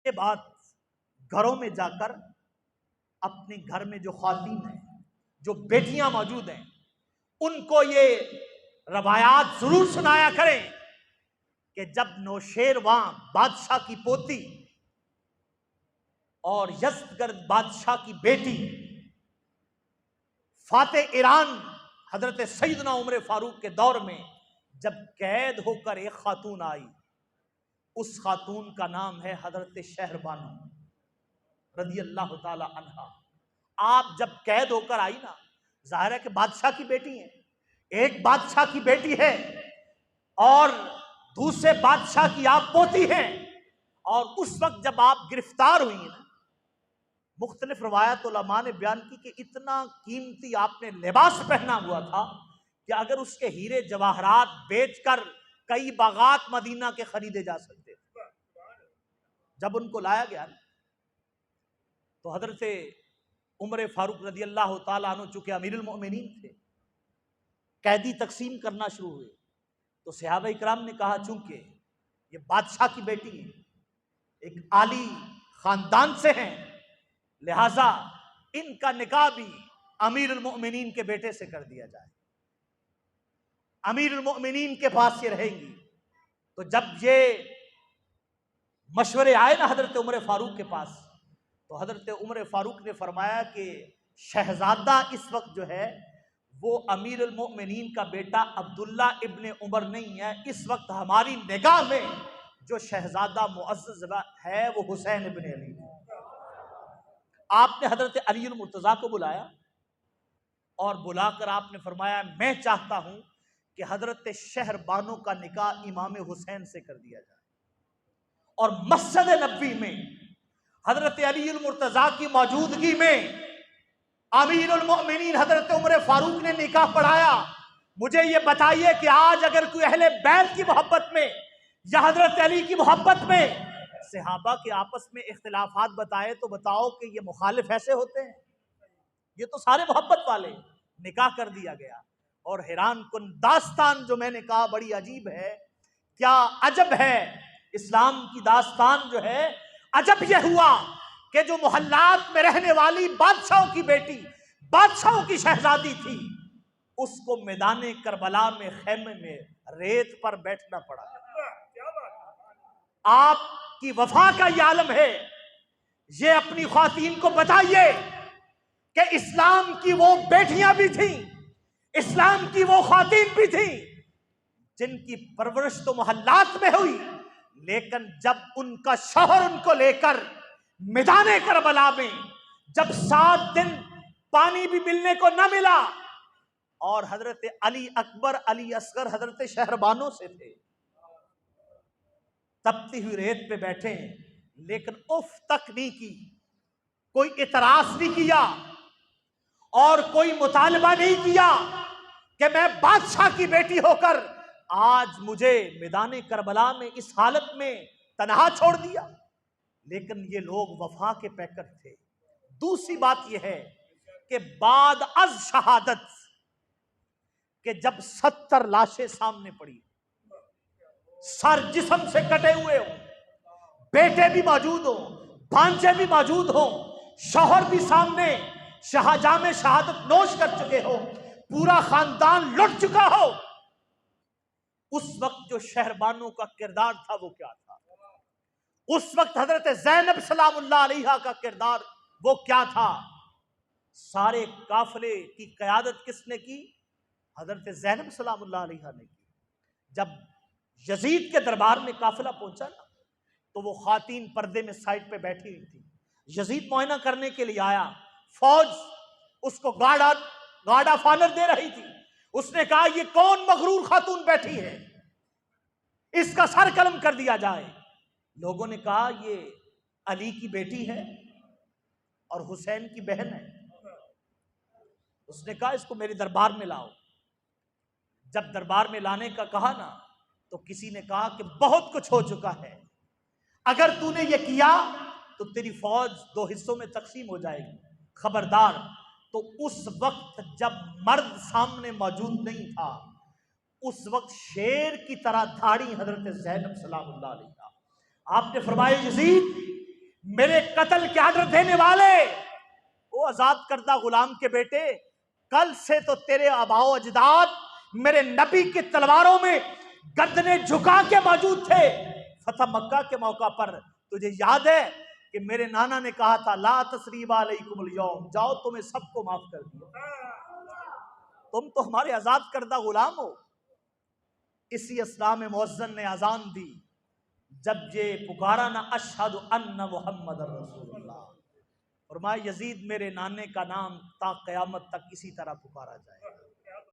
के बाद घरों में जाकर अपने घर में जो ख्वातीन हैं, जो बेटियां मौजूद हैं, उनको ये रवायात जरूर सुनाया करें कि जब नौशेरवां बादशाह की पोती और यज़दगर्द बादशाह की बेटी फातेह ईरान हजरत सैयदना उमर फारूक के दौर में जब कैद होकर एक खातून आई, उस खातून का नाम है हजरत शहरबानो रदी अल्लाह ताला अन्हा। आप जब कैद होकर आई ना, जाहिर है कि बादशाह की बेटी है, एक बादशाह की बेटी है और दूसरे बादशाह की आप पोती हैं, और उस वक्त जब आप गिरफ्तार हुई ना, मुख्तलिफ रवायत उलमा ने बयान की कि इतना कीमती आपने लिबास पहना हुआ था कि अगर उसके हीरे जवाहरात बेचकर कई बागात मदीना के खरीदे जा सकते थे। जब उनको लाया गया तो हजरत उमर फारूक रदी अल्लाह ताला अन्हु चूंकि अमीरुल मोमिनीन थे, कैदी तकसीम करना शुरू हुए, तो सहाबा इकराम ने कहा चूंकि ये बादशाह की बेटी है, एक आली खानदान से हैं, लिहाजा इनका निकाह भी अमीरुल मोमिनीन के बेटे से कर दिया जाए, अमीरुल मोमिनीन के पास ये रहेंगी। तो जब ये मशवरे आए ना हजरत उमर फारूक के पास, तो हजरत उमर फारूक ने फरमाया कि शहजादा इस वक्त जो है वो अमीरुल मोमिनीन का बेटा अब्दुल्ला इब्ने उमर नहीं है, इस वक्त हमारी निगाह में जो शहजादा मुअज़्ज़ज़ है वो हुसैन इब्ने अली है। आपने हजरत अली मुर्तज़ा को बुलाया और बुलाकर आपने फरमाया मैं चाहता हूं कि हजरत शहरबानो का निकाह इमाम हुसैन से कर दिया जाए, और मस्जिद नबवी में हजरत अली मुर्तज़ा की मौजूदगी में अमीरुल मोमिनीन हजरत उमर फारूक ने निकाह पढ़ाया। मुझे ये बताइए कि आज अगर कोई अहले बैत की मोहब्बत में या हजरत अली की मोहब्बत में सहाबा के आपस में इख्तिलाफात बताए तो बताओ कि ये मुखालिफ ऐसे होते हैं? ये तो सारे मोहब्बत वाले। निकाह कर दिया गया, और हैरान कुन दास्तान जो मैंने कहा बड़ी अजीब है, क्या अजब है इस्लाम की दास्तान जो है। अजब यह हुआ कि जो मोहल्लात में रहने वाली बादशाहों की बेटी, बादशाहों की शहजादी थी, उसको मैदाने करबला में खेमे में रेत पर बैठना पड़ा। आपकी वफा का ये आलम है। ये अपनी ख्वातीन को बताइए कि इस्लाम की वो बेटियां भी थीं, इस्लाम की वो ख्वातीन भी थीं जिनकी परवरिश तो मोहल्लात में हुई, लेकिन जब उनका शौहर उनको लेकर मैदाने करबला में जब 7 दिन पानी भी मिलने को न मिला, और हजरत अली अकबर अली असगर हजरत शहरबानो से थे, तपती हुई रेत पे बैठे, लेकिन उफ तक नहीं की, कोई इतराज नहीं किया और कोई मुतालबा नहीं किया कि मैं बादशाह की बेटी होकर आज मुझे मैदाने करबला में इस हालत में तनहा छोड़ दिया। लेकिन ये लोग वफा के पैकर थे। दूसरी बात यह है कि बाद अज शहादत के जब 70 लाशें सामने पड़ी, सर जिस्म से कटे हुए हो, बेटे भी मौजूद हो, भांजे भी मौजूद हो, शौहर भी सामने शाहजहां में शहादत नोश कर चुके हो, पूरा खानदान लुट चुका हो, उस वक्त जो शहरबानों का किरदार था वो क्या था? उस वक्त हजरत ज़ैनब सलामुल्लाह अलैहा का किरदार वो क्या था? सारे काफिले की क़यादत किसने की? हजरत ज़ैनब सलामुल्लाह अलैहा ने की। जब यजीद के दरबार में काफिला पहुंचा ना, तो वो खातीन पर्दे में साइड पे बैठी हुई थी। यजीद मुआयना करने के लिए आया, फौज उसको गार्ड ऑफ ऑनर दे रही थी। उसने कहा ये कौन मगरूर खातून बैठी है, इसका सर कलम कर दिया जाए। लोगों ने कहा ये अली की बेटी है और हुसैन की बहन है। उसने कहा इसको मेरे दरबार में लाओ। जब दरबार में लाने का कहा ना, तो किसी ने कहा कि बहुत कुछ हो चुका है, अगर तूने ये किया तो तेरी फौज 2 हिस्सों में तकसीम हो जाएगी, खबरदार। तो उस वक्त जब मर्द सामने मौजूद नहीं था, उस वक्त शेर की तरह धाड़ी हजरत ज़ैनब सलामुल्लाह अलैहा। आपने फरमाया यजीद मेरे कत्ल के आर्डर देने वाले, वो आजाद करदा गुलाम के बेटे, कल से तो तेरे आबाओ अजदाद मेरे नबी की तलवारों में गर्दने झुका के मौजूद थे। फतह मक्का के मौका पर तुझे याद है कि मेरे नाना ने कहा था, ला तसरीबा अलैकुमुल यौम, जाओ तुम्हें सबको माफ कर दिया, तुम तो हमारे आजाद करदा गुलाम हो। इसी अस्ना में मुअज्जिन ने अजान दी, जब ये पुकारा ना, अशहदु अन्ना मुहम्मद रसूलुल्लाह, फरमाया यजीद मेरे नाने का नाम ता कयामत तक इसी तरह पुकारा जाए।